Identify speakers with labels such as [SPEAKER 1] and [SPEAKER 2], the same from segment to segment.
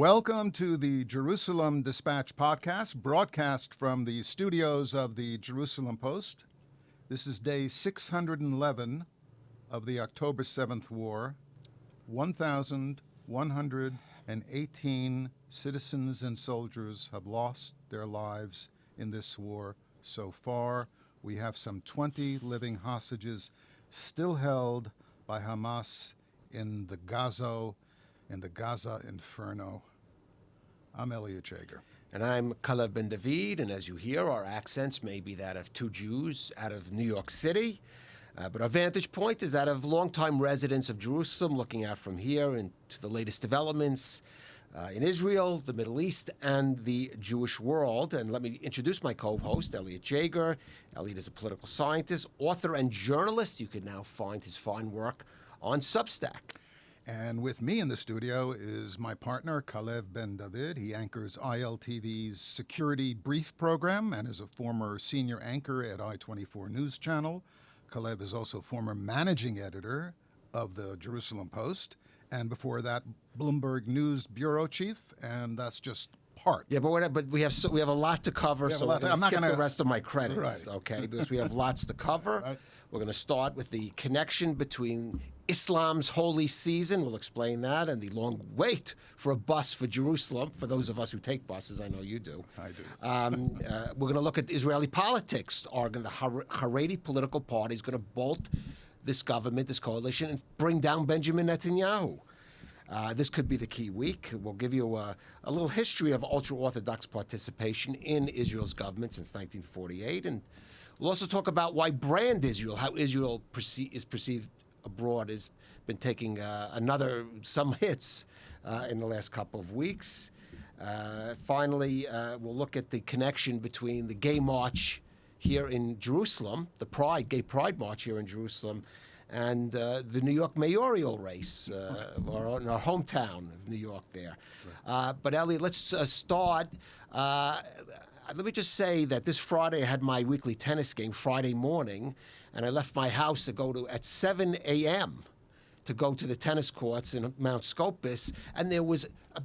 [SPEAKER 1] Welcome to the Jerusalem Dispatch podcast, broadcast from the studios of the Jerusalem Post. This is day 611 of the October 7th War. 1,118 citizens and soldiers have lost their lives in this war so far. We have some 20 living hostages still held by Hamas in the Gaza inferno. I'm Elliot Jager.
[SPEAKER 2] And I'm Calev and Elliot, and as you hear, our accents may be that of two Jews out of New York City, but our vantage point is that of longtime residents of Jerusalem, looking out from here into the latest developments in Israel, the Middle East, and the Jewish world. And let me introduce my co-host, Elliot Jager. Elliot is a political scientist, author, and journalist. You can now find his fine work on Substack.
[SPEAKER 1] And with me in the studio is my partner, Calev Ben David. He anchors ILTV's Security Brief program and is a former senior anchor at I-24 News Channel. Calev is also former managing editor of the Jerusalem Post, and before that, Bloomberg News bureau chief, and that's just part.
[SPEAKER 2] Yeah, but we have a lot to cover, so I'm going to skip the rest of my credits,
[SPEAKER 1] right.
[SPEAKER 2] Okay? Because we have lots to cover.
[SPEAKER 1] Right.
[SPEAKER 2] We're going to start with the connection between Islam's holy season, we'll explain that, and the long wait for a bus for Jerusalem, for those of us who take buses. I know you do.
[SPEAKER 1] I do.
[SPEAKER 2] We're going to look at Israeli politics. The Haredi political party is going to bolt this government, this coalition, and bring down Benjamin Netanyahu. This could be the key week. We'll give you a little history of ultra-Orthodox participation in Israel's government since 1948, and we'll also talk about why brand Israel, how Israel is perceived abroad, has been taking some hits in the last couple of weeks. Finally, we'll look at the connection between the gay march here in Jerusalem, the gay pride march here in Jerusalem, and the New York mayoral race, or in our hometown of New York there. Right. But Elliot, let's start. Let me just say that this Friday I had my weekly tennis game Friday morning, and I left my house to at 7 a.m. to go to the tennis courts in Mount Scopus, and there was a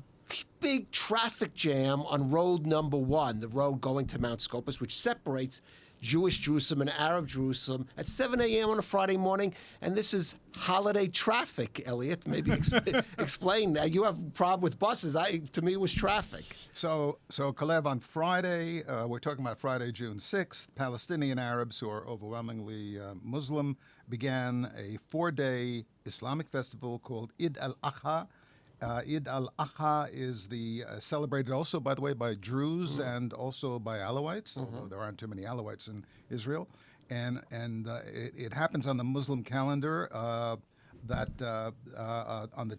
[SPEAKER 2] big traffic jam on road number 1, the road going to Mount Scopus, which separates Jewish Jerusalem and Arab Jerusalem at 7 a.m. on a Friday morning, and this is holiday traffic, Elliot. Maybe explain that. You have a problem with buses. To me, it was traffic.
[SPEAKER 1] So Calev, on Friday, we're talking about Friday, June 6th, Palestinian Arabs, who are overwhelmingly Muslim, began a 4-day Islamic festival called Eid al-Adha. Eid al-Adha is celebrated also, by the way, by Druze and also by Alawites, although there aren't too many Alawites in Israel. And it happens on the Muslim calendar on the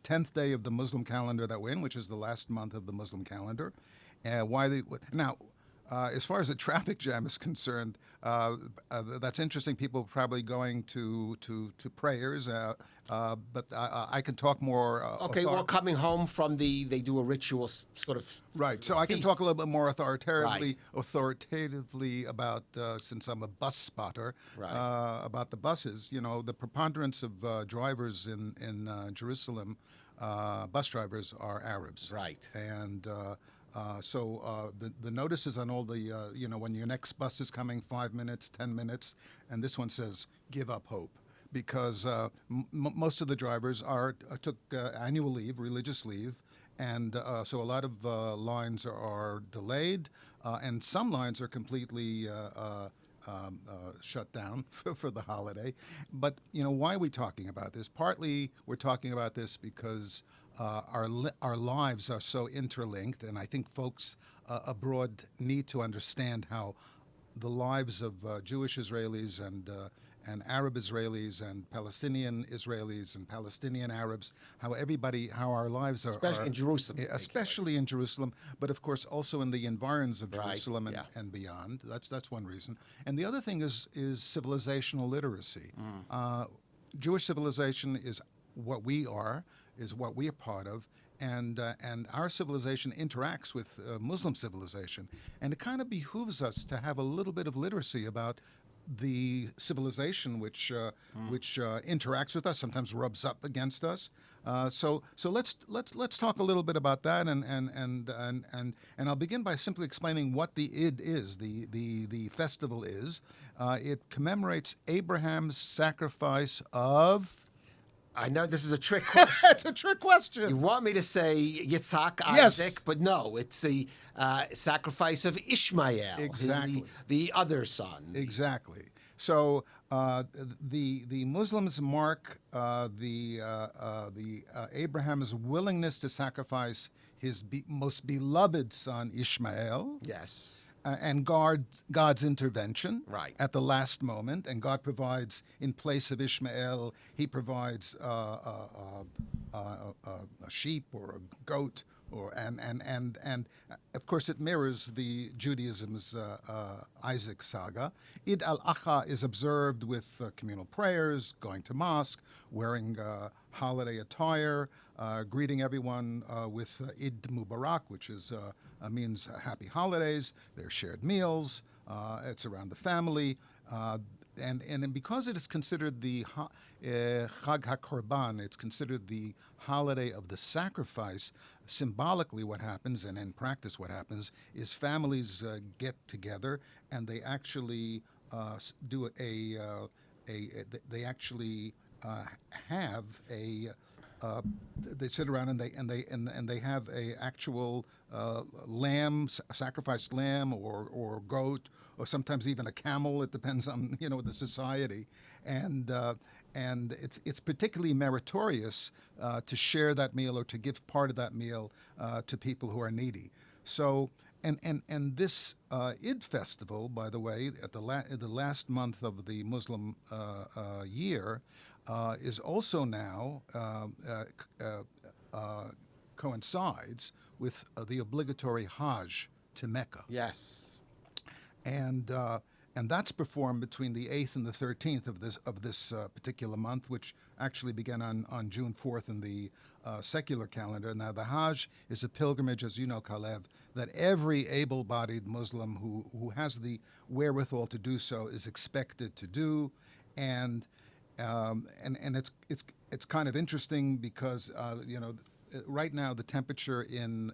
[SPEAKER 1] 10th day of the Muslim calendar that we're in, which is the last month of the Muslim calendar. As far as the traffic jam is concerned, that's interesting. People probably going to prayers, but I can talk more.
[SPEAKER 2] Okay, well, coming home from they do a ritual sort of.
[SPEAKER 1] Right, so
[SPEAKER 2] feast.
[SPEAKER 1] I can talk a little bit more authoritatively about, since I'm a bus spotter, about the buses. You know, the preponderance of drivers in Jerusalem, bus drivers, are Arabs.
[SPEAKER 2] Right.
[SPEAKER 1] And so the notices on all the, when your next bus is coming, 5 minutes, 10 minutes, and this one says, give up hope. Because most of the drivers took annual leave, religious leave, and so a lot of lines are delayed, and some lines are completely shut down for the holiday. But, why are we talking about this? Partly we're talking about this because our lives are so interlinked, and I think folks abroad need to understand how the lives of Jewish Israelis and Arab Israelis and Palestinian Israelis and Palestinian Arabs, how our lives are...
[SPEAKER 2] Especially in Jerusalem.
[SPEAKER 1] Especially in Jerusalem, but of course also in the environs of Jerusalem and beyond. That's one reason. And the other thing is civilizational literacy. Jewish civilization is what we are, is what we are part of, and our civilization interacts with Muslim civilization. And it kind of behooves us to have a little bit of literacy about the civilization which interacts with us, sometimes rubs up against us. So let's talk a little bit about that, and I'll begin by simply explaining what the Id is, the festival is. It commemorates Abraham's sacrifice of.
[SPEAKER 2] I know this is a trick question.
[SPEAKER 1] It's a trick question.
[SPEAKER 2] You want me to say Yitzhak,
[SPEAKER 1] Yes.
[SPEAKER 2] Isaac, but no, it's the sacrifice of Ishmael,
[SPEAKER 1] Exactly.
[SPEAKER 2] the other son.
[SPEAKER 1] Exactly. So the Muslims mark the Abraham's willingness to sacrifice his most beloved son Ishmael.
[SPEAKER 2] Yes.
[SPEAKER 1] And God's intervention
[SPEAKER 2] Right.
[SPEAKER 1] at the last moment, and God provides in place of Ishmael. He provides a sheep or a goat, and of course it mirrors the Judaism's Isaac saga. Eid al-Adha is observed with communal prayers, going to mosque, wearing holiday attire, greeting everyone with Eid Mubarak, which is means happy holidays. There's shared meals. It's around the family. And because it is considered the Chag HaKorban, it's considered the holiday of the sacrifice, symbolically what happens, and in practice what happens, is families get together and they actually do they actually have a they sit around and they have a actual lamb, sacrificed lamb or goat, or sometimes even a camel. It depends on the society, and it's particularly meritorious to share that meal or to give part of that meal to people who are needy. So. And this Eid festival, by the way, at the last month of the Muslim year, is also now coincides with the obligatory Hajj to Mecca.
[SPEAKER 2] Yes.
[SPEAKER 1] And that's performed between the 8th and the 13th of this particular month, which actually began on June 4th in the secular calendar. Now, the Hajj is a pilgrimage, as you know, Calev, that every able-bodied Muslim who has the wherewithal to do so is expected to do, and it's kind of interesting because right now the temperature in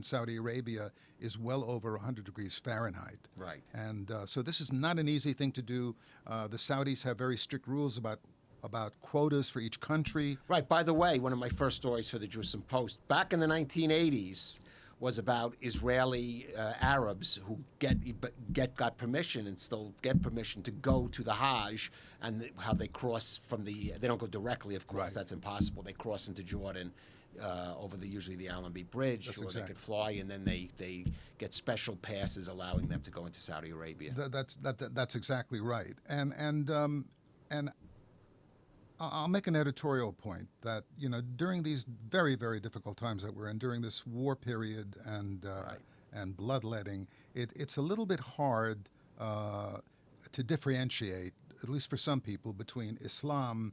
[SPEAKER 1] Saudi Arabia is well over 100 degrees Fahrenheit.
[SPEAKER 2] Right.
[SPEAKER 1] And so this is not an easy thing to do. The Saudis have very strict rules about quotas for each country.
[SPEAKER 2] Right. By the way, one of my first stories for the Jerusalem Post back in the 1980s was about Israeli Arabs who got permission and still get permission to go to the Hajj, and how they cross from they don't go directly, of course.
[SPEAKER 1] Right.
[SPEAKER 2] That's impossible. They cross into Jordan over usually the Allenby Bridge,
[SPEAKER 1] That's
[SPEAKER 2] or
[SPEAKER 1] exactly.
[SPEAKER 2] they could fly, and then they get special passes allowing them to go into Saudi Arabia.
[SPEAKER 1] That's exactly right. And I'll make an editorial point that during these very, very difficult times that we're in, during this war period and bloodletting, it's a little bit hard to differentiate, at least for some people, between Islam,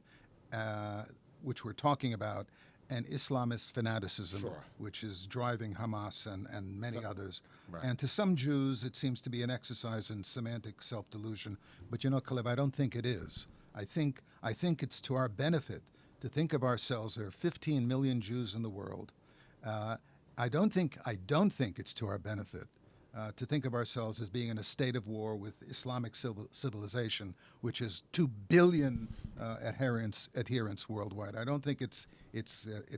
[SPEAKER 1] which we're talking about, and Islamist fanaticism,
[SPEAKER 2] Sure.
[SPEAKER 1] which is driving Hamas and many others.
[SPEAKER 2] Right.
[SPEAKER 1] And to some Jews, it seems to be an exercise in semantic self-delusion. But Calev, I don't think it is. I think it's to our benefit to think of ourselves. There are 15 million Jews in the world. I don't think it's to our benefit to think of ourselves as being in a state of war with Islamic civilization, which is 2 billion adherents worldwide. I don't think it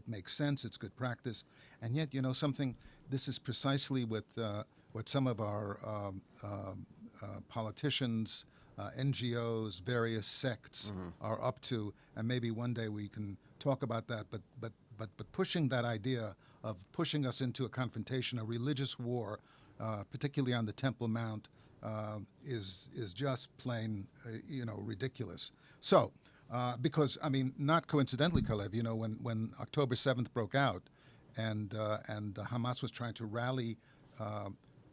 [SPEAKER 1] makes sense. It's good practice, and yet something. This is precisely what some of our politicians, NGOs, various sects are up to, and maybe one day we can talk about that. But pushing that idea of pushing us into a confrontation, a religious war, particularly on the Temple Mount, is just plain, ridiculous. So, because not coincidentally, Calev, when October 7th broke out, and Hamas was trying to rally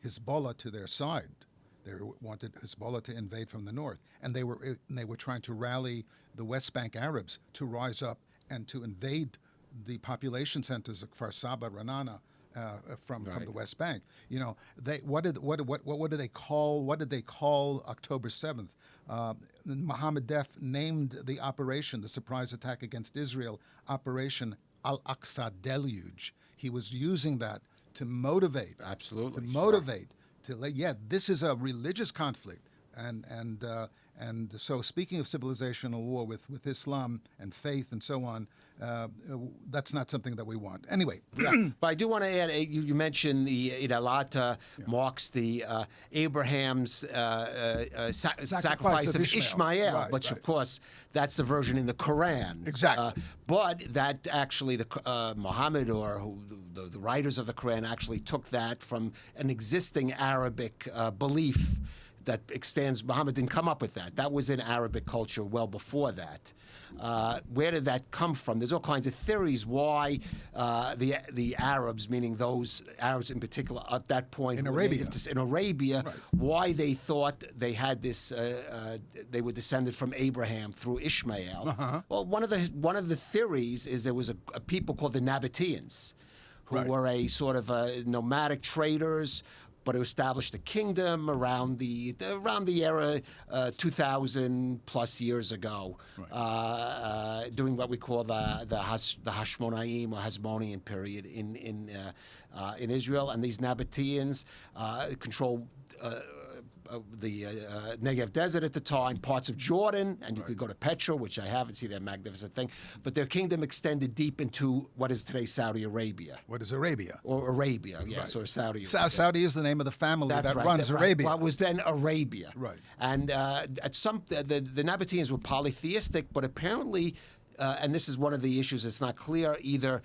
[SPEAKER 1] Hezbollah to their side. They wanted Hezbollah to invade from the north, and they were trying to rally the West Bank Arabs to rise up and to invade the population centers of Kfar Saba, Ranana, from the West Bank. You know, what did they call October 7th? Mohammed Def named the operation, the surprise attack against Israel, Operation Al-Aqsa Deluge. He was using that to motivate, this is a religious conflict, and so speaking of civilizational war with Islam and faith and so on, that's not something that we want. Anyway,
[SPEAKER 2] but I do want to add. You mentioned the al-Adha marks the Abraham's sacrifice of Ishmael, which of course that's the version in the Quran.
[SPEAKER 1] Exactly.
[SPEAKER 2] But that actually the Muhammad or the writers of the Quran actually took that from an existing Arabic belief that extends. Muhammad didn't come up with that. That was in Arabic culture well before that. Where did that come from? There's all kinds of theories why the Arabs, meaning those Arabs in particular at that point
[SPEAKER 1] in Arabia,
[SPEAKER 2] why they thought they had this, they were descended from Abraham through Ishmael. Well, one of the theories is there was a people called the Nabateans, who were a sort of nomadic traders, but it established a kingdom around the era 2,000 plus years ago, during what we call the Hashmonaim or Hasmonean period in Israel. And these Nabateans control the Negev Desert at the time, parts of Jordan, and you could go to Petra, which I haven't seen, that magnificent thing. But their kingdom extended deep into what is today Saudi Arabia.
[SPEAKER 1] What is Arabia?
[SPEAKER 2] Or Arabia, yes, or Saudi Arabia.
[SPEAKER 1] Saudi is the name of the family that runs Arabia.
[SPEAKER 2] What was then Arabia.
[SPEAKER 1] Right.
[SPEAKER 2] And at the Nabateans were polytheistic, but apparently, and this is one of the issues that's not clear, either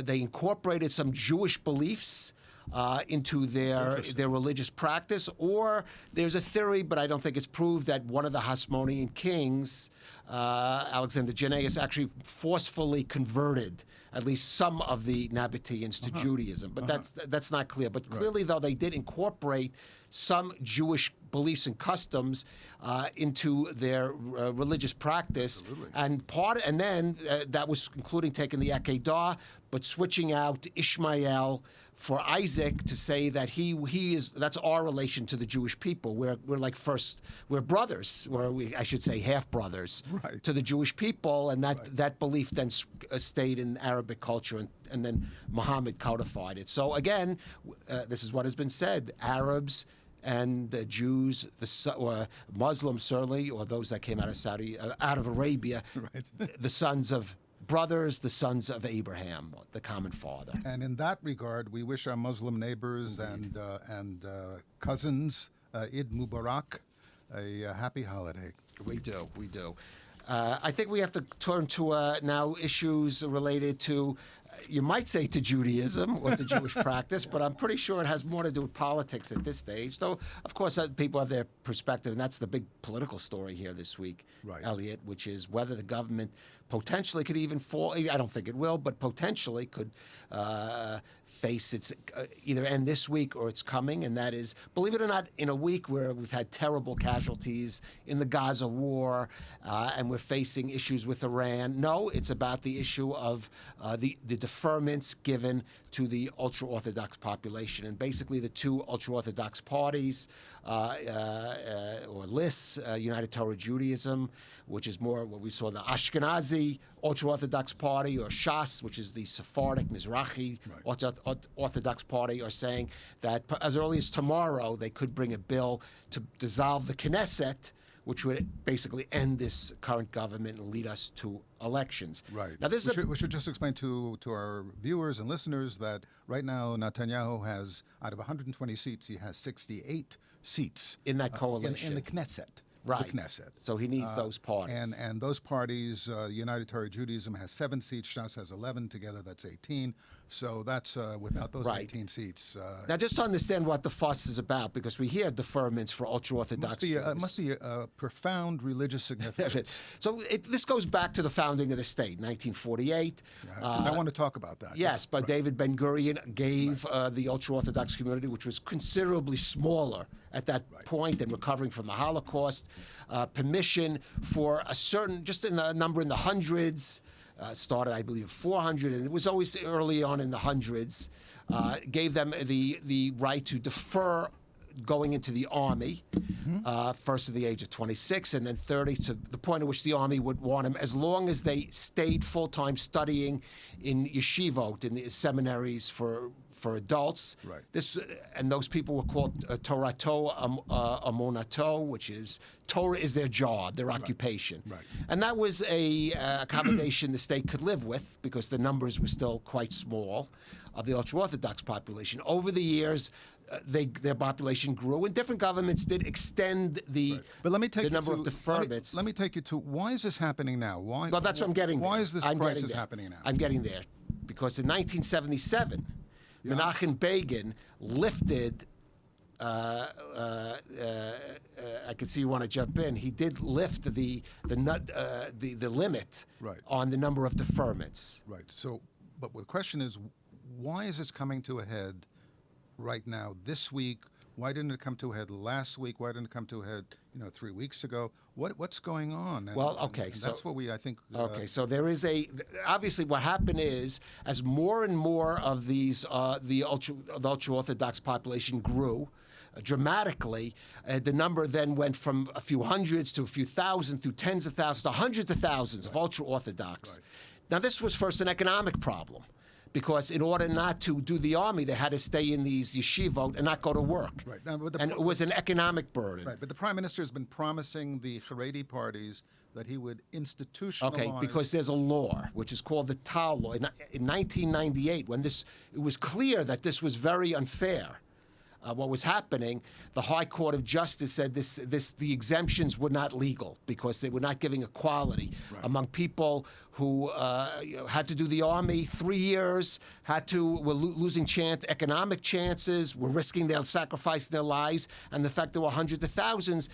[SPEAKER 2] they incorporated some Jewish beliefs into their religious practice, or there's a theory, but I don't think it's proved, that one of the Hasmonean kings, Alexander Jannaeus, actually forcefully converted at least some of the Nabateans to Judaism. But that's not clear. But clearly, though, they did incorporate some Jewish beliefs and customs into their religious practice.
[SPEAKER 1] Absolutely.
[SPEAKER 2] And then that was including taking the Akedah, but switching out Ishmael for Isaac, to say that he is, that's our relation to the Jewish people. We're brothers, I should say half brothers to the Jewish people, and that belief then stayed in Arabic culture, and then Muhammad codified it. So again, this is what has been said: Arabs and the Jews, or Muslims certainly, or those that came out of Arabia, the sons of brothers, the sons of Abraham, the common father.
[SPEAKER 1] And in that regard, we wish our Muslim neighbors and cousins Eid Mubarak a happy holiday.
[SPEAKER 2] We do. I think we have to turn to now issues related to, you might say, to Judaism or to Jewish practice, but I'm pretty sure it has more to do with politics at this stage. Though, of course, people have their perspective, and that's the big political story here this week, Elliot, which is whether the government potentially could even fall. I don't think it will, but potentially could face its either end this week or it's coming, and that is, believe it or not, in a week where we've had terrible casualties in the Gaza war, and we're facing issues with Iran. No, it's about the issue of the deferments given to the ultra-Orthodox population. And basically the two ultra-Orthodox parties or lists, United Torah Judaism, which is more what we saw, the Ashkenazi ultra-Orthodox party, or Shas, which is the Sephardic Mizrahi Orthodox party, are saying that as early as tomorrow they could bring a bill to dissolve the Knesset, which would basically end this current government and lead us to elections.
[SPEAKER 1] Right.
[SPEAKER 2] Now, this
[SPEAKER 1] we should just explain to our viewers and listeners that right now Netanyahu has, out of 120 seats, he has 68 seats
[SPEAKER 2] in that coalition
[SPEAKER 1] in the Knesset.
[SPEAKER 2] Right.
[SPEAKER 1] The Knesset.
[SPEAKER 2] So he needs those parties.
[SPEAKER 1] And those parties, United Torah Judaism has 7 seats, Shas has 11, together that's 18. So that's without those 18 seats.
[SPEAKER 2] Now, just to understand what the fuss is about, because we hear deferments for ultra-Orthodox Jews.
[SPEAKER 1] Must be a profound religious significance.
[SPEAKER 2] So this goes back to the founding of the state, 1948.
[SPEAKER 1] I want to talk about that.
[SPEAKER 2] Yes, but David Ben-Gurion gave the ultra-Orthodox community, which was considerably smaller at that point and recovering from the Holocaust, permission for a certain, just in the number in the hundreds, started, I believe, 400, and it was always early on in the hundreds, gave them the right to defer going into the army, first at the age of 26 and then 30, to the point at which the army would want them, as long as they stayed full-time studying in yeshivot, in the seminaries for adults.
[SPEAKER 1] Right.
[SPEAKER 2] And those people were called Torato Amonato, which is Torah is their job, their occupation.
[SPEAKER 1] Right.
[SPEAKER 2] And that was a accommodation the state could live with, because the numbers were still quite small of the ultra-Orthodox population. Over the years, their population grew, and different governments did extend the,
[SPEAKER 1] But let me take
[SPEAKER 2] the number
[SPEAKER 1] you
[SPEAKER 2] of
[SPEAKER 1] to,
[SPEAKER 2] deferments.
[SPEAKER 1] Let me take you to, why is this happening now? Why?
[SPEAKER 2] Well, that's what I'm getting
[SPEAKER 1] Why
[SPEAKER 2] there.
[SPEAKER 1] is this
[SPEAKER 2] I'm
[SPEAKER 1] crisis
[SPEAKER 2] getting there.
[SPEAKER 1] happening now?
[SPEAKER 2] I'm getting there. Because in 1977, Menachem Begin lifted, I can see you want to jump in, he did lift the limit
[SPEAKER 1] Right.
[SPEAKER 2] on the number of deferments.
[SPEAKER 1] Right. So, but the question is, why is this coming to a head right now, this week? Why didn't it come to a head last week? Why didn't it come to a head, 3 weeks ago? What's going on?
[SPEAKER 2] Well, okay,
[SPEAKER 1] and
[SPEAKER 2] so
[SPEAKER 1] that's what I think.
[SPEAKER 2] Okay, so there is obviously what happened is, as more and more of these the ultra-Orthodox population grew dramatically, the number then went from a few hundreds to a few thousand, through tens of thousands to hundreds of thousands of ultra-Orthodox.
[SPEAKER 1] Right.
[SPEAKER 2] Now, this was first an economic problem, because in order not to do the army, they had to stay in these yeshivot and not go to work.
[SPEAKER 1] Right. Now, but
[SPEAKER 2] And it was an economic burden.
[SPEAKER 1] Right, but the prime minister has been promising the Haredi parties that he would institutionalize.
[SPEAKER 2] Okay, because there's a law which is called the Tal law. In 1998, when it was clear that this was very unfair, what was happening, the High Court of Justice said the exemptions were not legal, because they were not giving equality among people who had to do the army 3 years, were losing economic chances, were risking sacrificing their lives, and the fact there were hundreds of thousands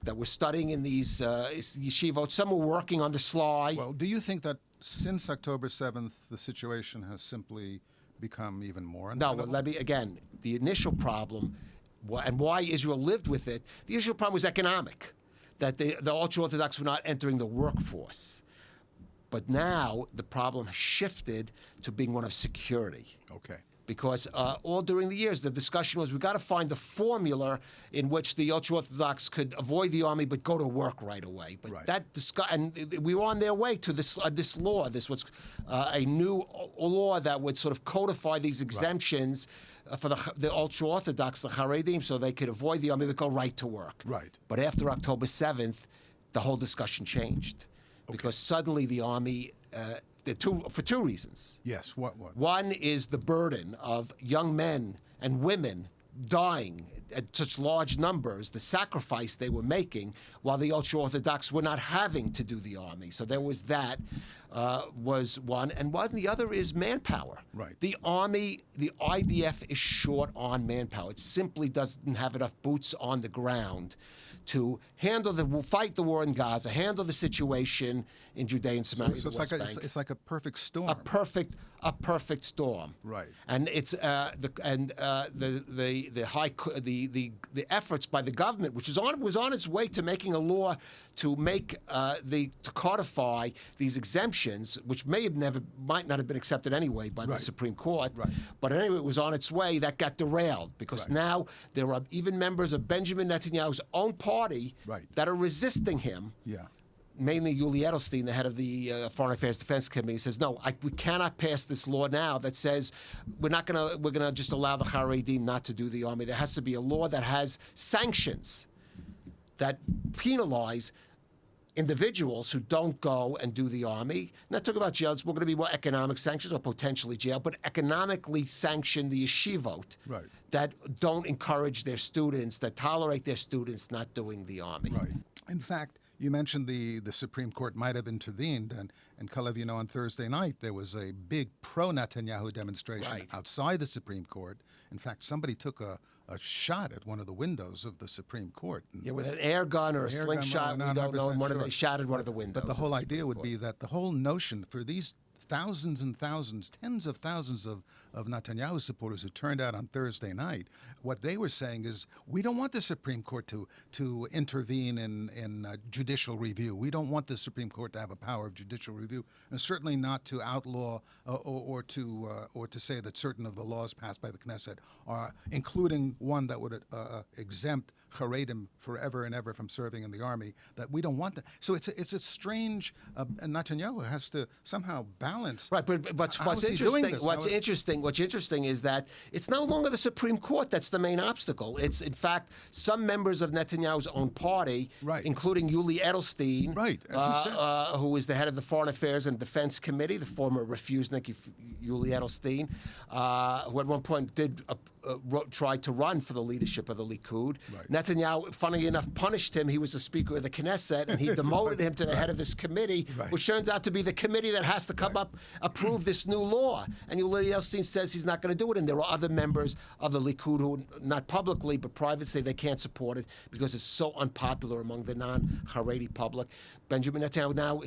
[SPEAKER 2] that were studying in these yeshivot. Some were working on the sly.
[SPEAKER 1] Well, do you think that since October 7th, the situation has simply become even more
[SPEAKER 2] No,
[SPEAKER 1] untenable?
[SPEAKER 2] well, the initial problem, and why Israel lived with it, the initial problem was economic, that the ultra-Orthodox were not entering the workforce. But now the problem has shifted to being one of security.
[SPEAKER 1] Okay.
[SPEAKER 2] Because all during the years, the discussion was, we've got to find a formula in which the ultra-Orthodox could avoid the army but go to work right away. But
[SPEAKER 1] Right.
[SPEAKER 2] and we were on their way to this law. This was a new law that would sort of codify these exemptions for the ultra-Orthodox, the haredim, so they could avoid the army but go right to work.
[SPEAKER 1] Right.
[SPEAKER 2] But after October 7th, the whole discussion changed. Because suddenly the army, for two reasons.
[SPEAKER 1] Yes. What?
[SPEAKER 2] One is the burden of young men and women dying at such large numbers, the sacrifice they were making, while the ultra-Orthodox were not having to do the army. So there was that, was one. And the other is manpower.
[SPEAKER 1] Right.
[SPEAKER 2] The army, the IDF is short on manpower. It simply doesn't have enough boots on the ground to fight the war in Gaza, handle the situation in Judea and Samaria.
[SPEAKER 1] So it's like a perfect storm.
[SPEAKER 2] A perfect storm.
[SPEAKER 1] Right.
[SPEAKER 2] And it's the efforts by the government, which was on its way to making a law to codify these exemptions, which might not have been accepted anyway by the Supreme Court.
[SPEAKER 1] Right.
[SPEAKER 2] But anyway, it was on its way. That got derailed because now there are even members of Benjamin Netanyahu's own party that are resisting him.
[SPEAKER 1] Yeah.
[SPEAKER 2] Mainly Yuli Edelstein, the head of the Foreign Affairs Defense Committee, says, no, we cannot pass this law now that says we're gonna just allow the haredim not to do the army. There has to be a law that has sanctions that penalize individuals who don't go and do the army. Not talking about jails. We're going to be more economic sanctions or potentially jail, but economically sanction the yeshivot that don't encourage their students, that tolerate their students not doing the army.
[SPEAKER 1] Right. In fact, you mentioned the Supreme Court might have intervened, and Calev, on Thursday night there was a big pro-Netanyahu demonstration outside the Supreme Court. In fact, somebody took a shot at one of the windows of the Supreme Court.
[SPEAKER 2] Yeah, with an air gun or a slingshot, we don't know, and they shot at one of the windows.
[SPEAKER 1] But the whole idea would be that the whole notion for these thousands and thousands, tens of thousands of Netanyahu supporters who turned out on Thursday night, what they were saying is, we don't want the Supreme Court to intervene in judicial review. We don't want the Supreme Court to have a power of judicial review, and certainly not to outlaw or to say that certain of the laws passed by the Knesset are, including one that would exempt haredim forever and ever from serving in the army, that we don't want that. So it's a strange. Netanyahu has to somehow balance.
[SPEAKER 2] Right, but what's interesting is that it's no longer the Supreme Court that's the main obstacle. It's in fact some members of Netanyahu's own party,
[SPEAKER 1] right,
[SPEAKER 2] including Yuli Edelstein,
[SPEAKER 1] right,
[SPEAKER 2] who is the head of the Foreign Affairs and Defense Committee, the former refusnik Yuli Edelstein, who at one point did tried to run for the leadership of the Likud.
[SPEAKER 1] Right.
[SPEAKER 2] Netanyahu, funny enough, punished him. He was the Speaker of the Knesset, and he demoted him to the head of this committee,
[SPEAKER 1] right,
[SPEAKER 2] which turns out to be the committee that has to come up, approve this new law. And Yuli Edelstein says he's not going to do it, and there are other members of the Likud who, not publicly but privately, say they can't support it because it's so unpopular among the non-Haredi public. Benjamin Netanyahu now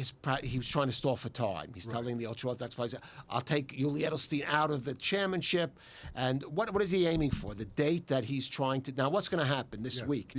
[SPEAKER 2] he was trying to stall for time. He's telling the ultra-Orthodox party, I'll take Yuli Edelstein out of the chairmanship. And what is he aiming for? The date that he's trying to... Now, what's going to happen this week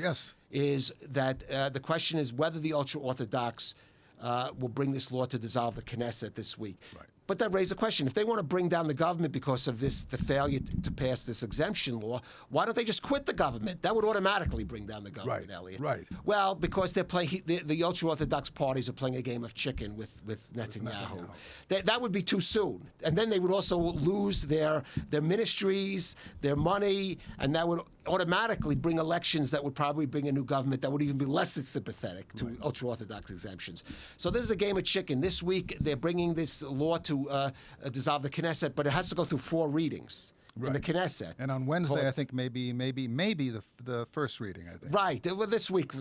[SPEAKER 2] is that the question is whether the ultra-Orthodox will bring this law to dissolve the Knesset this week.
[SPEAKER 1] Right.
[SPEAKER 2] But that raises a question. If they want to bring down the government because of the failure to pass this exemption law, why don't they just quit the government? That would automatically bring down the government,
[SPEAKER 1] right,
[SPEAKER 2] Elliot.
[SPEAKER 1] Right.
[SPEAKER 2] Well, because they're playing, the ultra-Orthodox parties are playing a game of chicken with Netanyahu. That would be too soon. And then they would also lose their ministries, their money, and that would automatically bring elections that would probably bring a new government that would even be less sympathetic to ultra-Orthodox exemptions. So this is a game of chicken. This week, they're bringing this law to dissolve the Knesset, but it has to go through 4 readings in the Knesset.
[SPEAKER 1] And on Wednesday, I think maybe the first reading, I think.
[SPEAKER 2] Right. Well, this week,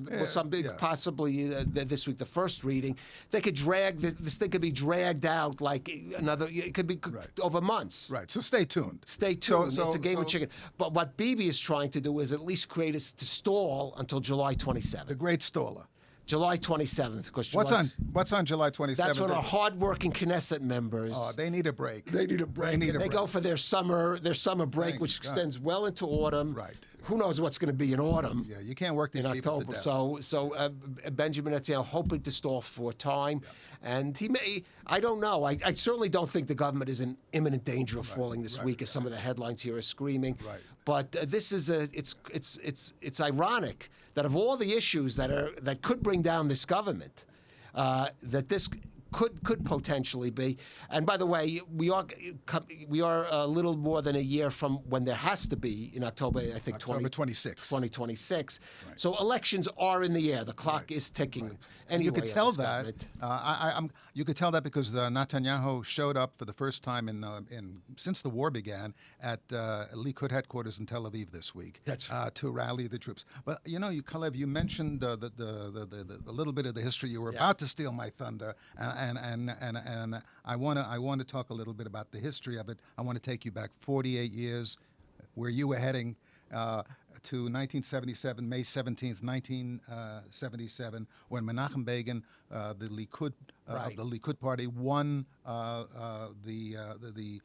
[SPEAKER 2] possibly this week, the first reading. They could drag, this thing could be dragged out like it could be over months.
[SPEAKER 1] Right. So stay tuned.
[SPEAKER 2] Stay tuned. It's a game of chicken. But what Bibi is trying to do is at least create to stall until July 27th.
[SPEAKER 1] The great staller.
[SPEAKER 2] July 27th. Because
[SPEAKER 1] what's on July 27th?
[SPEAKER 2] That's when our hardworking Knesset members.
[SPEAKER 1] Oh, they need a break.
[SPEAKER 2] They need a break. They go for their summer break, which extends well into autumn.
[SPEAKER 1] Right.
[SPEAKER 2] Who knows what's going to be in autumn?
[SPEAKER 1] Yeah, you can't work these
[SPEAKER 2] in
[SPEAKER 1] people
[SPEAKER 2] October.
[SPEAKER 1] to death.
[SPEAKER 2] So Benjamin Netanyahu hoping to stall for time, and he may. I don't know. I certainly don't think the government is in imminent danger of falling this week, as some of the headlines here are screaming.
[SPEAKER 1] Right.
[SPEAKER 2] But this is it's ironic that of all the issues that could bring down this government, that this could potentially be. And by the way, we are a little more than a year from when there has to be in October, I think,
[SPEAKER 1] October 26th.
[SPEAKER 2] 2026.
[SPEAKER 1] Right.
[SPEAKER 2] So elections are in the air. The clock is ticking.
[SPEAKER 1] Right.
[SPEAKER 2] Anyway,
[SPEAKER 1] you could tell that. You could tell that because Netanyahu showed up for the first time since the war began at Likud headquarters in Tel Aviv this week.
[SPEAKER 2] That's
[SPEAKER 1] to rally the troops. But Calev, you mentioned the little bit of the history. You were about to steal my thunder, and I want to talk a little bit about the history of it. I want to take you back 48 years, where you were heading. To 1977, May 17th, 1977, when Menachem Begin, the Likud of the Likud party, won the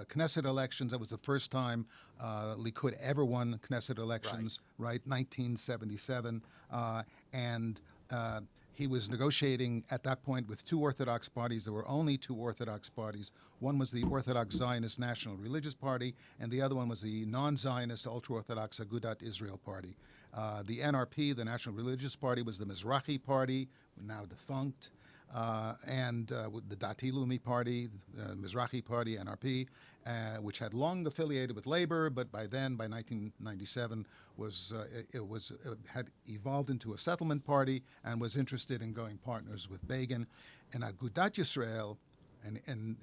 [SPEAKER 1] Knesset elections. That was the first time Likud ever won Knesset elections. Right, 1977, and. He was negotiating at that point with 2 Orthodox parties. There were only 2 Orthodox parties. One was the Orthodox Zionist National Religious Party, and the other one was the non-Zionist Ultra-Orthodox Agudat Israel Party. The NRP, the National Religious Party, was the Mizrahi Party, now defunct, and the Dati Leumi Party, Mizrahi Party, NRP, which had long affiliated with Labor, but by 1997, had evolved into a settlement party and was interested in going partners with Begin. And Agudat Yisrael, and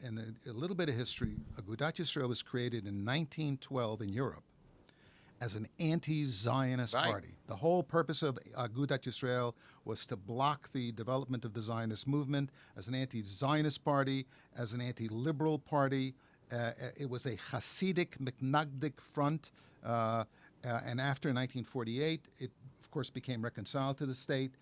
[SPEAKER 1] a little bit of history, Agudat Yisrael was created in 1912 in Europe as an anti-Zionist party. The whole purpose of Agudat Yisrael was to block the development of the Zionist movement as an anti-Zionist party, as an anti-liberal party. It was a Hasidic, McNagdic front. And after 1948, it, of course, became reconciled to the state.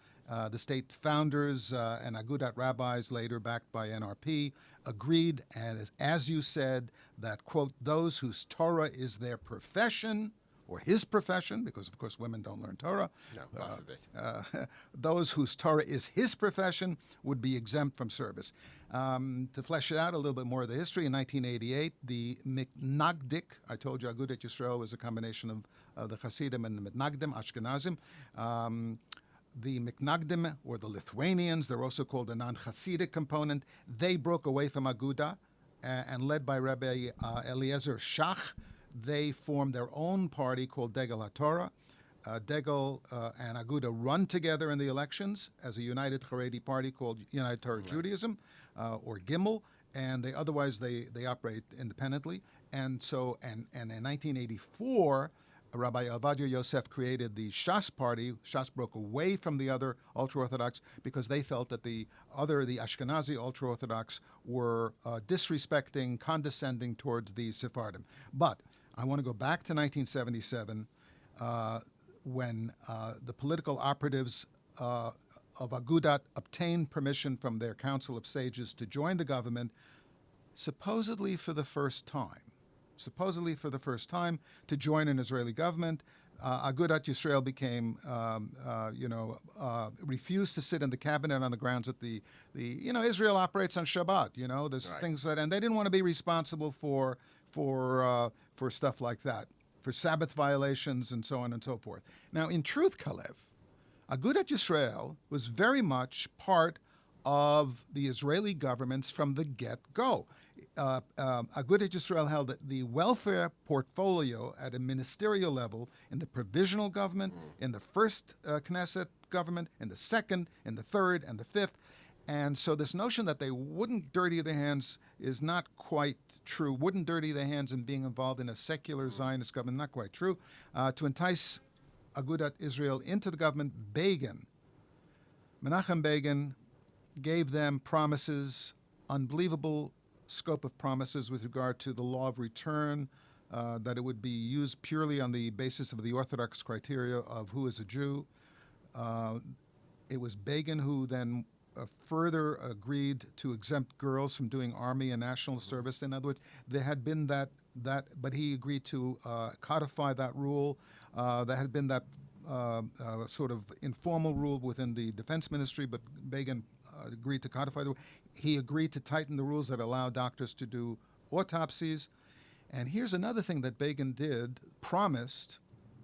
[SPEAKER 1] The state founders and Agudat rabbis, later backed by NRP, agreed, and as you said, that, quote, those whose Torah is their profession, or his profession, because, of course, women don't learn Torah.
[SPEAKER 2] No, God forbid.
[SPEAKER 1] Those whose Torah is his profession would be exempt from service. To flesh it out a little bit more of the history, in 1988, the Mitnagdik, I told you Agudat Yisrael was a combination of the Hasidim and the Mitnagdim, Ashkenazim. The Mitnagdim, or the Lithuanians, they're also called the non-Hasidic component. They broke away from Aguda, and led by Rabbi Eliezer Shach, they formed their own party called Degel HaTorah. Degel and Aguda run together in the elections as a united Haredi party called United Torah Judaism, or Gimel, and they operate independently. And so, and in 1984, Rabbi al-Adha Yosef created the Shas party. Shas broke away from the other ultra-Orthodox because they felt that the Ashkenazi ultra-Orthodox were disrespecting, condescending towards the Sephardim. But I want to go back to 1977 when the political operatives of Agudat obtained permission from their Council of Sages to join the government, supposedly for the first time. To join an Israeli government. Agudat Yisrael became, refused to sit in the cabinet on the grounds that the Israel operates on Shabbat. There's things that, and they didn't want to be responsible for stuff like that, for Sabbath violations and so on and so forth. Now, in truth, Calev, Agudat Yisrael was very much part of the Israeli governments from the get-go. Agudat Yisrael held the welfare portfolio at a ministerial level in the provisional government, in the first Knesset government, in the second, in the third, and the fifth. And so this notion that they wouldn't dirty their hands is not quite true. Wouldn't dirty their hands in being involved in a secular Zionist government, not quite true. To entice Agudat Israel into the government, Menachem Begin gave them promises, unbelievable scope of promises with regard to the law of return, that it would be used purely on the basis of the Orthodox criteria of who is a Jew. It was Begin who then further agreed to exempt girls from doing army and national service. In other words, there had been that, but he agreed to codify that rule. There had been that sort of informal rule within the defense ministry, but Begin agreed to codify the rule. He agreed to tighten the rules that allow doctors to do autopsies. And here's another thing that Begin promised,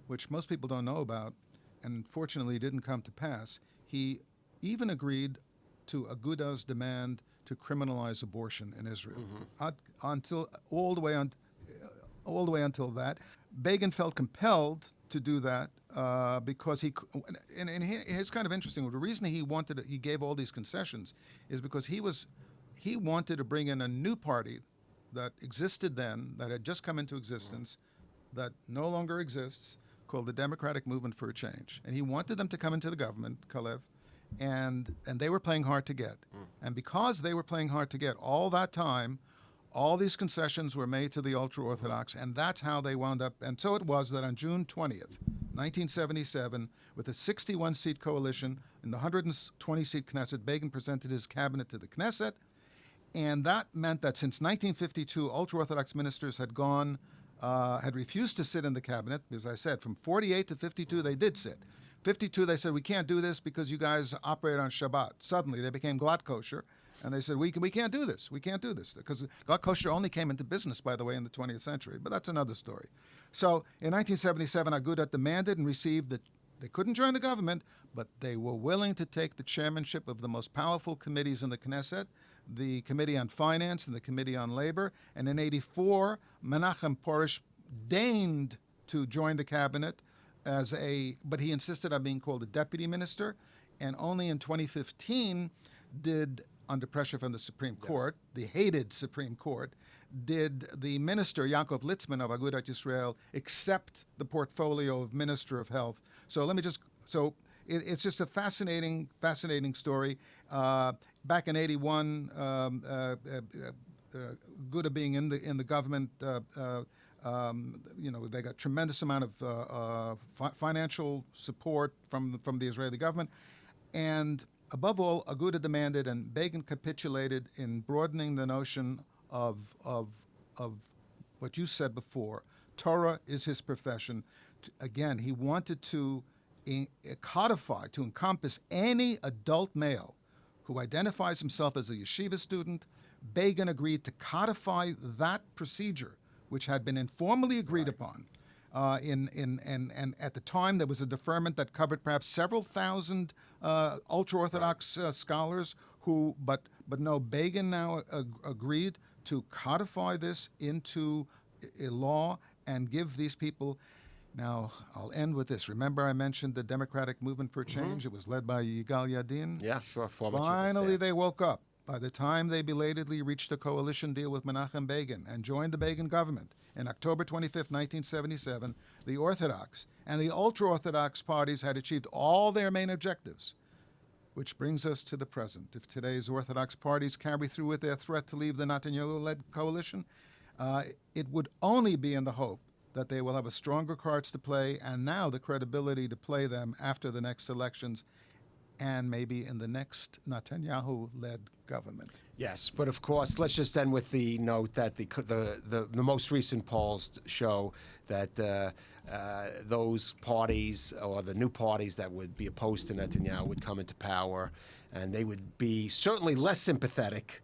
[SPEAKER 1] which most people don't know about, and unfortunately didn't come to pass. He even agreed to Aguda's demand to criminalize abortion in Israel. All the way until that. Begin felt compelled to do that because and it's kind of interesting. The reason he gave all these concessions is because he wanted to bring in a new party that existed then, that had just come into existence, that no longer exists, called the Democratic Movement for a Change. And he wanted them to come into the government, Calev, and they were playing hard to get. And because they were playing hard to get all that time, all these concessions were made to the ultra-Orthodox, and that's how they wound up. And so it was that on June 20th, 1977, with a 61-seat coalition in the 120-seat Knesset, Begin presented his cabinet to the Knesset, and that meant that since 1952, ultra-Orthodox ministers had refused to sit in the cabinet. As I said, from 48 to 52, they did sit. 52, they said, we can't do this because you guys operate on Shabbat. Suddenly, they became glatt kosher. And they said, we can't do this. We can't do this. Because glatt kosher only came into business, by the way, in the 20th century. But that's another story. So in 1977, Agudat demanded and received that they couldn't join the government, but they were willing to take the chairmanship of the most powerful committees in the Knesset, the Committee on Finance and the Committee on Labor. And in 84, Menachem Porush deigned to join the cabinet but he insisted on being called a deputy minister. And only in 2015 did, under pressure from the Supreme Court, the hated Supreme Court, did the minister, Yaakov Litzman of Agudat Yisrael, accept the portfolio of Minister of Health. So it's just a fascinating story. Back in 81, Aguda being in the government, They got tremendous amount of financial support from the Israeli government, and above all, Aguda demanded, and Begin capitulated in broadening the notion of what you said before. Torah is his profession. Again, he wanted to codify, to encompass any adult male who identifies himself as a yeshiva student. Begin agreed to codify that procedure, which had been informally agreed upon. And at the time, there was a deferment that covered perhaps several thousand ultra-Orthodox scholars but no, Begin now agreed to codify this into a law and give these people. Now, I'll end with this. Remember I mentioned the Democratic Movement for Change? It was led by Yigal Yadin?
[SPEAKER 2] Yeah, sure.
[SPEAKER 1] Finally, they woke up. By the time they belatedly reached a coalition deal with Menachem Begin and joined the Begin government in October 25th, 1977, the Orthodox and the ultra-Orthodox parties had achieved all their main objectives. Which brings us to the present. If today's Orthodox parties carry through with their threat to leave the Netanyahu-led coalition, it would only be in the hope that they will have a stronger cards to play, and now the credibility to play them after the next elections, and maybe in the next Netanyahu-led government.
[SPEAKER 2] Yes, but of course, let's just end with the note that the most recent polls show that those parties, or the new parties that would be opposed to Netanyahu, would come into power, and they would be certainly less sympathetic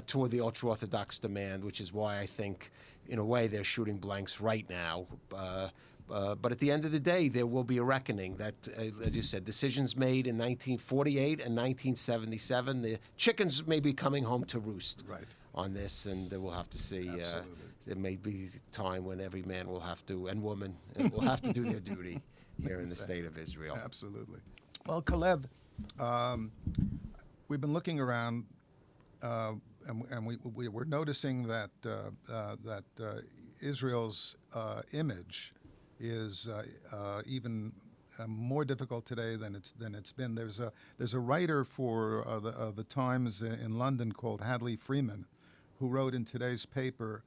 [SPEAKER 2] toward the ultra-Orthodox demand, which is why I think, in a way, they're shooting blanks right now. But at the end of the day, there will be a reckoning that, as you said, decisions made in 1948 and 1977, the chickens may be coming home to roost on this, and we'll have to see. There may be a time when every man will have to, and woman, will have to do their duty here in the state of Israel.
[SPEAKER 1] Absolutely. Well, Calev, we've been looking around, and we're noticing that Israel's image is even more difficult today than it's been. There's a writer for the Times in London called Hadley Freeman, who wrote in today's paper.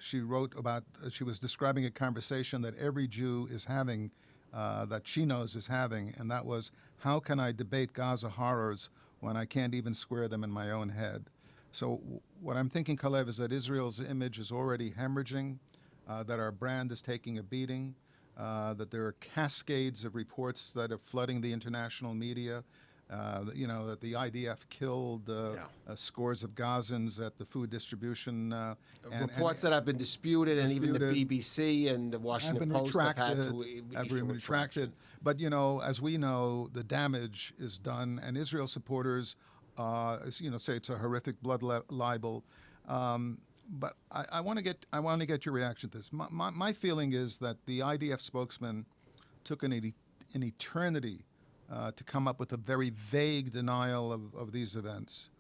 [SPEAKER 1] She was describing a conversation that every Jew is having, that she knows is having, and that was, how can I debate Gaza horrors when I can't even square them in my own head? So what I'm thinking, Calev, is that Israel's image is already hemorrhaging, that our brand is taking a beating, that there are cascades of reports that are flooding the international media, that the IDF killed scores of Gazans at the food distribution.
[SPEAKER 2] Reports that have been disputed, and even the BBC and the Washington Post have had been retracted.
[SPEAKER 1] But, as we know, the damage is done, and Israel supporters, say it's a horrific blood libel. But I want to get your reaction to this. My feeling is that the IDF spokesman took an eternity to come up with a very vague denial of these events,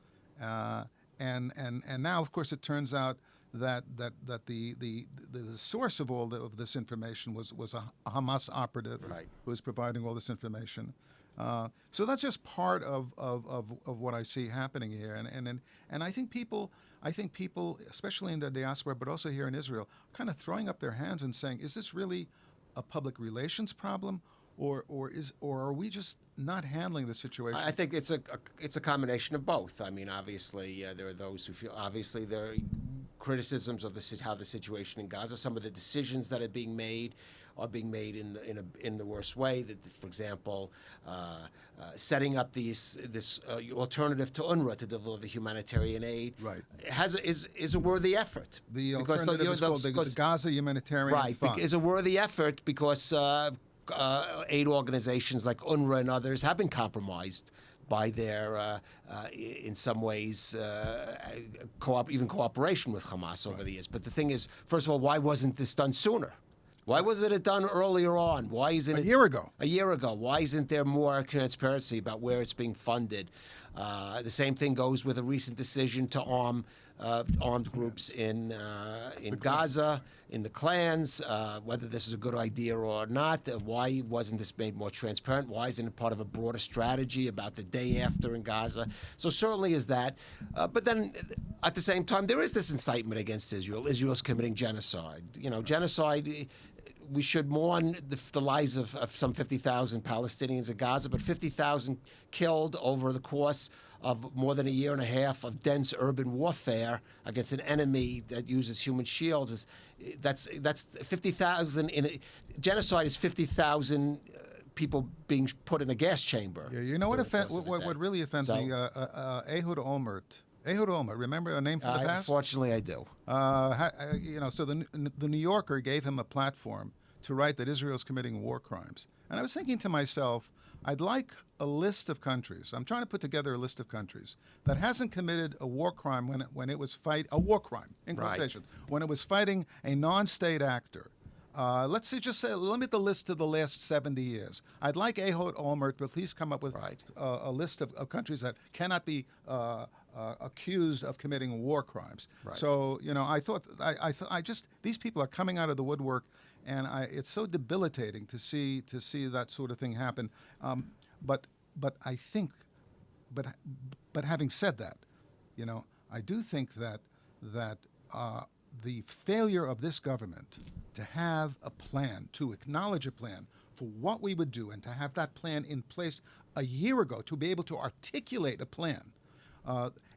[SPEAKER 1] and now, of course, it turns out that the source of all of this information was a Hamas operative who was providing all this information. So that's just part of what I see happening here, and I think people, especially in the diaspora, but also here in Israel, kind of throwing up their hands and saying, "Is this really a public relations problem, or are we just not handling the situation?"
[SPEAKER 2] I think it's a combination of both. I mean, obviously, there are those who feel. Obviously, there are criticisms of how the situation in Gaza. Some of the decisions that are being made in the worst way. That, for example, setting up this alternative to UNRWA to deliver humanitarian aid is a worthy effort.
[SPEAKER 1] The alternative is called the Gaza Humanitarian Fund.
[SPEAKER 2] Is a worthy effort because aid organizations like UNRWA and others have been compromised by their, in some ways, even cooperation with Hamas over the years. But the thing is, first of all, why wasn't this done sooner? Why wasn't it done earlier on? Why isn't it
[SPEAKER 1] a year ago?
[SPEAKER 2] A year ago. Why isn't there more transparency about where it's being funded? The same thing goes with a recent decision to arm armed groups in Gaza, in the clans, whether this is a good idea or not. Why wasn't this made more transparent? Why isn't it part of a broader strategy about the day after in Gaza? So certainly is that. But then at the same time, there is this incitement against Israel. Israel's committing genocide. Genocide. We should mourn the lives of some 50,000 Palestinians in Gaza, but 50,000 killed over the course of more than a year and a half of dense urban warfare against an enemy that uses human shields. That's 50,000. Genocide is 50,000 people being put in a gas chamber.
[SPEAKER 1] Yeah, you know what really offends me? Ehud Olmert. Ehud Olmert, remember a name from the past?
[SPEAKER 2] Unfortunately, I do.
[SPEAKER 1] So the New Yorker gave him a platform to write that Israel's committing war crimes. And I was thinking to myself, I'd like a list of countries. I'm trying to put together a list of countries that hasn't committed a war crime when it was a war crime, in quotations, when it was fighting a non-state actor. Let's say, just say, limit the list to the last 70 years. I'd like Ehud Olmert to at least come up with a list of countries that cannot be accused of committing war crimes.
[SPEAKER 2] Right.
[SPEAKER 1] So, I thought, these people are coming out of the woodwork, and it's so debilitating to see that sort of thing happen. But having said that, I do think that the failure of this government to have a plan, to acknowledge a plan for what we would do, and to have that plan in place a year ago, to be able to articulate a plan.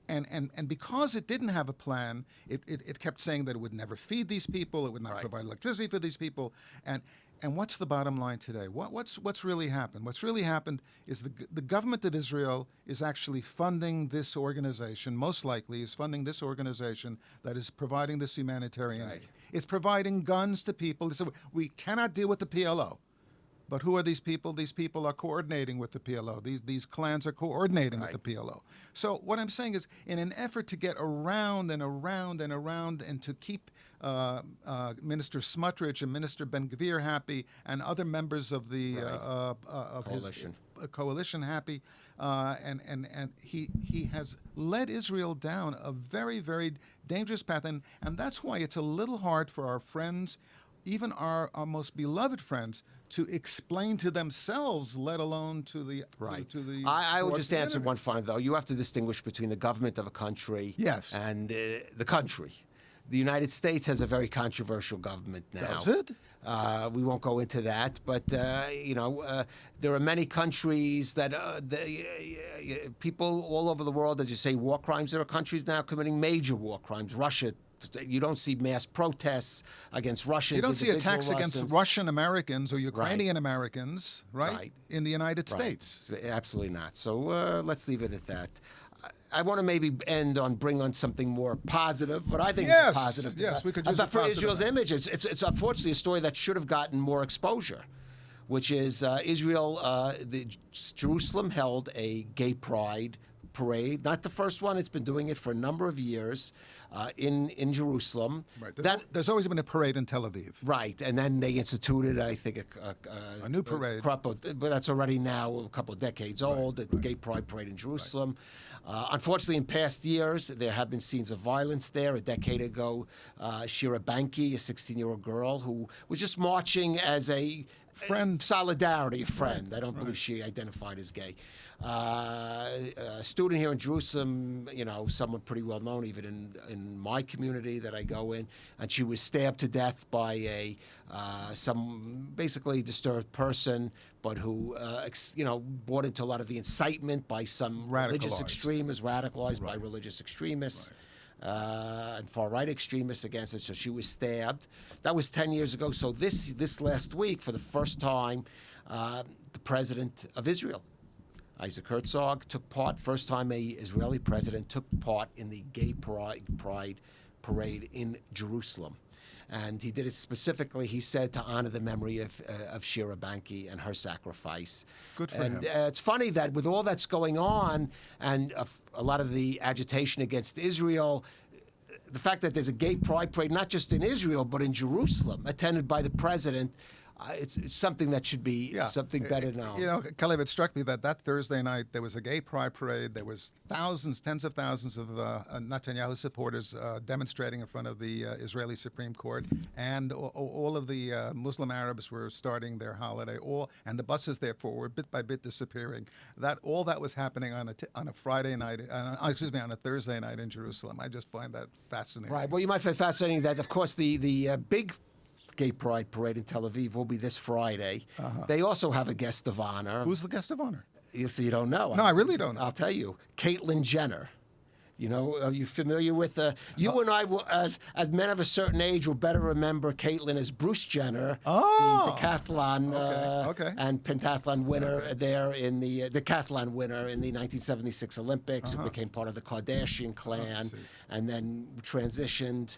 [SPEAKER 1] And because it didn't have a plan, it kept saying that it would never feed these people, it would not provide electricity for these people. And what's the bottom line today? What's really happened? What's really happened is the government of Israel is actually funding this organization, most likely is funding this organization that is providing this humanitarian aid. It's providing guns to people. So we cannot deal with the PLO. But who are these people? These people are coordinating with the PLO. These clans are coordinating with the PLO. So what I'm saying is, in an effort to get around and around and around, and to keep Minister Smotrich and Minister Ben-Gvir happy, and other members of the coalition happy, and he has led Israel down a very, very dangerous path, and that's why it's a little hard for our friends, even our most beloved friends, to explain to themselves, let alone to the to the.
[SPEAKER 2] I will just answer one final, though. You have to distinguish between the government of a country and the country. The United States has a very controversial government now.
[SPEAKER 1] Does it?
[SPEAKER 2] We won't go into that, but there are many countries that people all over the world, as you say, war crimes. There are countries now committing major war crimes. Russia. You don't see mass protests against Russians.
[SPEAKER 1] You don't see attacks against Russian Americans or Ukrainian Americans, right? In the United States.
[SPEAKER 2] Absolutely not. So let's leave it at that. I want to maybe bring on something more positive, but I think it's positive.
[SPEAKER 1] Yes, we could use it
[SPEAKER 2] for Israel's image. It's unfortunately a story that should have gotten more exposure, which is Jerusalem held a gay pride parade. Not the first one. It's been doing it for a number of years in Jerusalem.
[SPEAKER 1] Right. There's always been a parade in Tel Aviv.
[SPEAKER 2] Right. And then they instituted, I think,
[SPEAKER 1] a new parade.
[SPEAKER 2] But that's already now a couple of decades old, the gay pride parade in Jerusalem. Unfortunately, in past years, there have been scenes of violence there. A decade ago, Shira Banki, a 16-year-old girl who was just marching as a friend, solidarity friend. I don't believe she identified as gay. A student here in Jerusalem, someone pretty well known even in my community that I go in, and she was stabbed to death by some basically disturbed person, but who bought into a lot of the incitement by some religious extremists, radicalized by religious extremists. And far-right extremists against it. So she was stabbed. That was 10 years ago. So this last week, for the first time, the president of Israel, Isaac Herzog, took part. First time a Israeli president took part in the gay pride parade in Jerusalem. And he did it specifically, he said, to honor the memory of Shira Banki and her sacrifice.
[SPEAKER 1] Good for him.
[SPEAKER 2] It's funny that with all that's going on and a lot of the agitation against Israel, the fact that there's a gay pride parade, not just in Israel, but in Jerusalem, attended by the president, it's something that should be something better known.
[SPEAKER 1] You know, Calev, it struck me that Thursday night there was a gay pride parade. There was thousands, tens of thousands of Netanyahu supporters demonstrating in front of the Israeli Supreme Court, and all of the Muslim Arabs were starting their holiday. And the buses, therefore, were bit by bit disappearing. All that was happening on a Friday night, on a Thursday night in Jerusalem. I just find that fascinating.
[SPEAKER 2] Right. Well, you might find fascinating that, of course, the big gay pride parade in Tel Aviv will be this Friday. They also have a guest of honor.
[SPEAKER 1] Who's the guest of honor?
[SPEAKER 2] You don't know.
[SPEAKER 1] No, I really don't know.
[SPEAKER 2] I'll tell you. Caitlyn Jenner. You know, are you familiar with you and I, as men of a certain age, will better remember Caitlyn as Bruce Jenner, the decathlon and pentathlon winner there in the decathlon winner in the 1976 Olympics, who became part of the Kardashian clan, and then transitioned,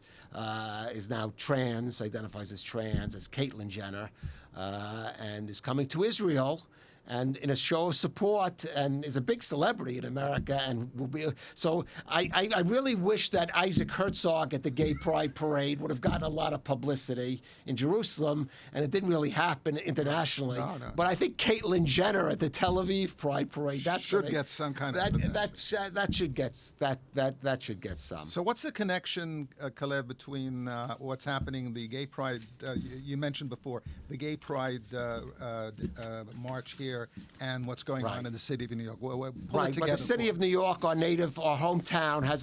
[SPEAKER 2] is now trans, identifies as trans, as Caitlyn Jenner, and is coming to Israel. And in a show of support, and is a big celebrity in America, and will be. So I really wish that Isaac Herzog at the Gay Pride Parade would have gotten a lot of publicity in Jerusalem, and it didn't really happen internationally.
[SPEAKER 1] No.
[SPEAKER 2] But I think Caitlyn Jenner at the Tel Aviv Pride Parade
[SPEAKER 1] should get some kind of
[SPEAKER 2] that should get some.
[SPEAKER 1] So what's the connection, Calev, between what's happening, the Gay Pride? You mentioned before the Gay Pride march here, and what's going on in the city of New York.
[SPEAKER 2] But the city of New York, our hometown, has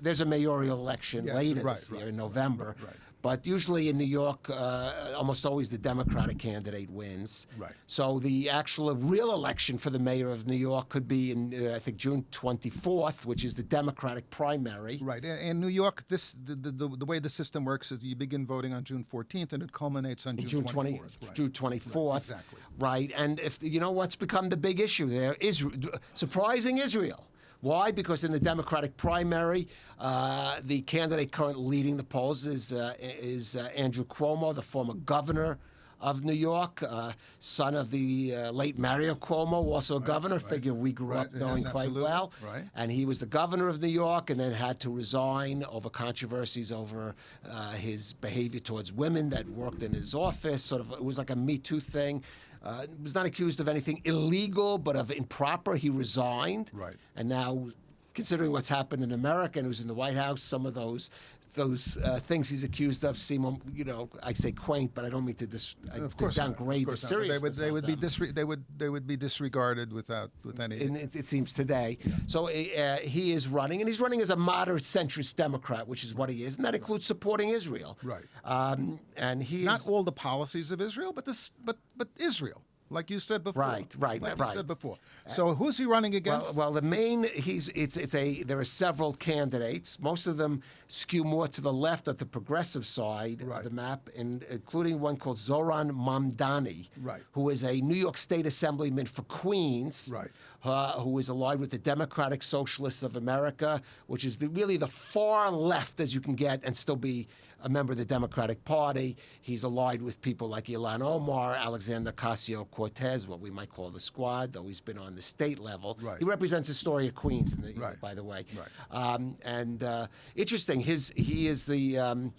[SPEAKER 2] there's a mayoral election later this year in November.
[SPEAKER 1] Right.
[SPEAKER 2] But usually in New York, almost always the Democratic candidate wins.
[SPEAKER 1] Right.
[SPEAKER 2] So the actual real election for the mayor of New York could be in, I think, June 24th, which is the Democratic primary.
[SPEAKER 1] Right. In New York, the way the system works is you begin voting on June 14th, and it culminates on June 24th. Right.
[SPEAKER 2] June 24th.
[SPEAKER 1] Right, exactly.
[SPEAKER 2] Right. And if you know what's become the big issue there, surprising Israel. Why? Because in the Democratic primary, the candidate currently leading the polls is Andrew Cuomo, the former governor of New York, son of the late Mario Cuomo, also a governor, figure we grew up knowing quite well.
[SPEAKER 1] Right.
[SPEAKER 2] And he was the governor of New York and then had to resign over controversies over his behavior towards women that worked in his office. It was like a Me Too thing. Was not accused of anything illegal, but of improper. He resigned.
[SPEAKER 1] Right.
[SPEAKER 2] And now, considering what's happened in America and who's in the White House, some of those things he's accused of seem, I say quaint, but I don't mean to downgrade the seriousness.
[SPEAKER 1] They would be disregarded with any.
[SPEAKER 2] It seems today. Yeah. So he is running, and he's running as a moderate centrist Democrat, which is what he is, and that includes supporting Israel.
[SPEAKER 1] Right.
[SPEAKER 2] And he
[SPEAKER 1] not all the policies of Israel, but Israel. Like you said before.
[SPEAKER 2] Right.
[SPEAKER 1] You said before. So who's he running against?
[SPEAKER 2] Well, there are several candidates. Most of them skew more to the left of the progressive side of the map, including one called Zoran Mamdani, who is a New York State Assemblyman for Queens, who is allied with the Democratic Socialists of America, which is really the far left as you can get and still be a member of the Democratic Party. He's allied with people like Ilhan Omar, Alexander Ocasio-Cortez, what we might call the Squad, though he's been on the state level.
[SPEAKER 1] Right.
[SPEAKER 2] He represents Astoria, Queens, by the way.
[SPEAKER 1] Right.
[SPEAKER 2] Interesting, he is the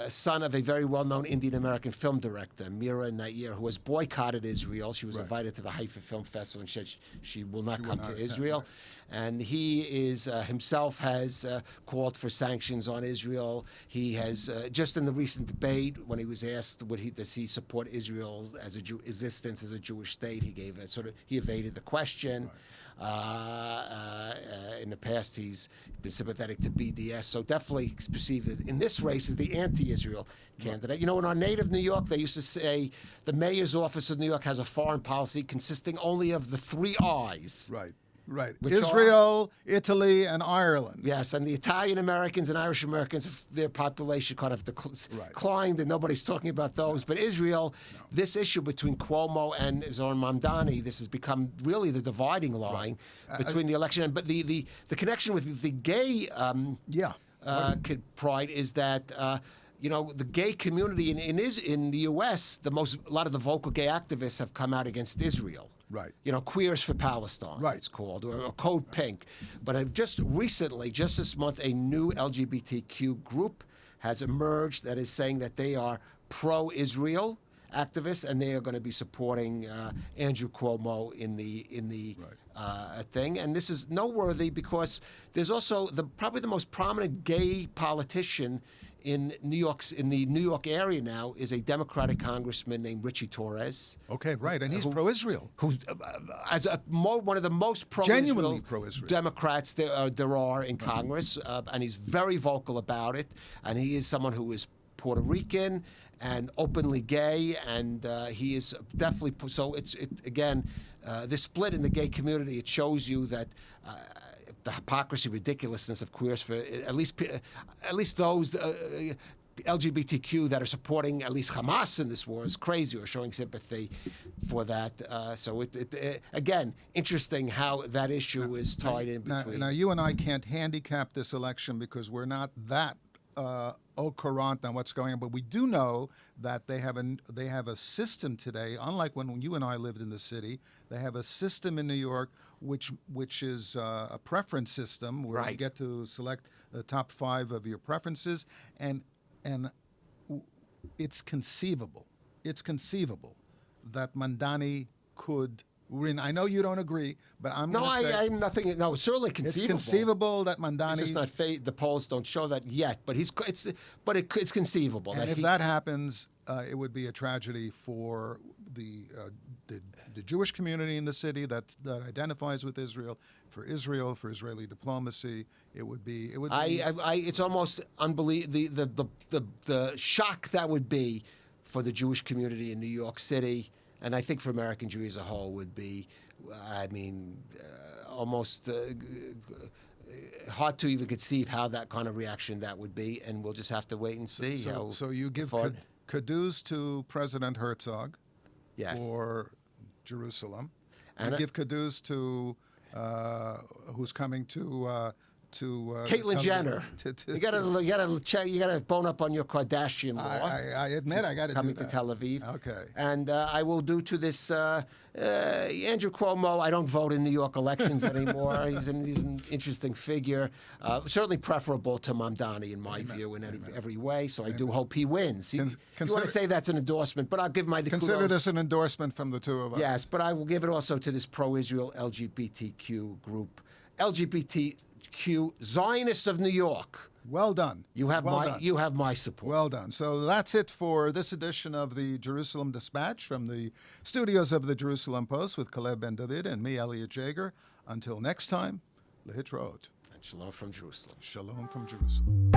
[SPEAKER 2] son of a very well-known Indian-American film director, Mira Nair, who has boycotted Israel. She was invited to the Haifa Film Festival and said she will not come to Israel. And he is himself has called for sanctions on Israel. He has just in the recent debate, when he was asked does he support Israel as existence as a Jewish state, he gave he evaded the question. In the past, he's been sympathetic to BDS, so definitely perceived in this race as the anti-Israel candidate. In our native New York, they used to say the mayor's office of New York has a foreign policy consisting only of the 3 I's.
[SPEAKER 1] Right. Israel, Italy, and Ireland.
[SPEAKER 2] Yes, and the Italian Americans and Irish Americans, their population kind of declined, and nobody's talking about those. But Israel, this issue between Cuomo and Zoran Mamdani, this has become really the dividing line between the election. But the connection with the gay pride is that the gay community in the U.S., a lot of the vocal gay activists have come out against Israel.
[SPEAKER 1] Right.
[SPEAKER 2] Queers for Palestine, it's called, or Code Pink. But just this month, a new LGBTQ group has emerged that is saying that they are pro-Israel activists, and they are going to be supporting Andrew Cuomo in the thing. And this is noteworthy because there's also probably the most prominent gay politician in New York area now is a Democratic congressman named Richie Torres.
[SPEAKER 1] Okay, right, and he's pro-Israel.
[SPEAKER 2] Who's one of the most
[SPEAKER 1] Genuinely pro-Israel
[SPEAKER 2] Democrats there are in Congress, and he's very vocal about it. And he is someone who is Puerto Rican and openly gay, and he is definitely so. Again, this split in the gay community. It shows you that. The hypocrisy, ridiculousness of queers for at least those LGBTQ that are supporting at least Hamas in this war is crazy or showing sympathy for that. So again, interesting how that issue is tied in between.
[SPEAKER 1] Now, you and I can't handicap this election because we're not that au courant on what's going on, but we do know that they have a system today, unlike when you and I lived in the city. They have a system in New York which is a preference system where you get to select the top 5 of your preferences, and it's conceivable that Mandani could win. I know you don't agree, but I'm
[SPEAKER 2] I'm nothing. No, it's certainly conceivable.
[SPEAKER 1] It's conceivable that Mandani.
[SPEAKER 2] It's just not the polls don't show that yet, but it's conceivable.
[SPEAKER 1] And if that happens, it would be a tragedy for the Jewish community in the city that identifies with Israel, for Israeli diplomacy. It would be.
[SPEAKER 2] It's almost unbelievable. The shock that would be for the Jewish community in New York City. And I think for American Jewry as a whole would be, almost hard to even conceive how that kind of reaction that would be, and we'll just have to wait and see.
[SPEAKER 1] So you give kudos to President Herzog for Jerusalem, and you give kudos to who's coming to
[SPEAKER 2] Caitlyn Jenner. You gotta check. You gotta bone up on your Kardashian law.
[SPEAKER 1] I admit I got to
[SPEAKER 2] coming to Tel Aviv.
[SPEAKER 1] Okay.
[SPEAKER 2] And I will do to this Andrew Cuomo. I don't vote in New York elections anymore. He's an interesting figure. Certainly preferable to Mamdani in my view in every way. So I do hope he wins. You want to say that's an endorsement, but I'll give
[SPEAKER 1] consider
[SPEAKER 2] kudos.
[SPEAKER 1] This an endorsement from the two of us.
[SPEAKER 2] Yes, but I will give it also to this pro-Israel LGBTQ group. LGBTQ Zionists of New York.
[SPEAKER 1] Well done.
[SPEAKER 2] You have my support.
[SPEAKER 1] Well done. So that's it for this edition of the Jerusalem Dispatch from the studios of the Jerusalem Post with Calev Ben David and me, Elliot Jager. Until next time, lehitraot.
[SPEAKER 2] And shalom from Jerusalem.
[SPEAKER 1] Shalom from Jerusalem.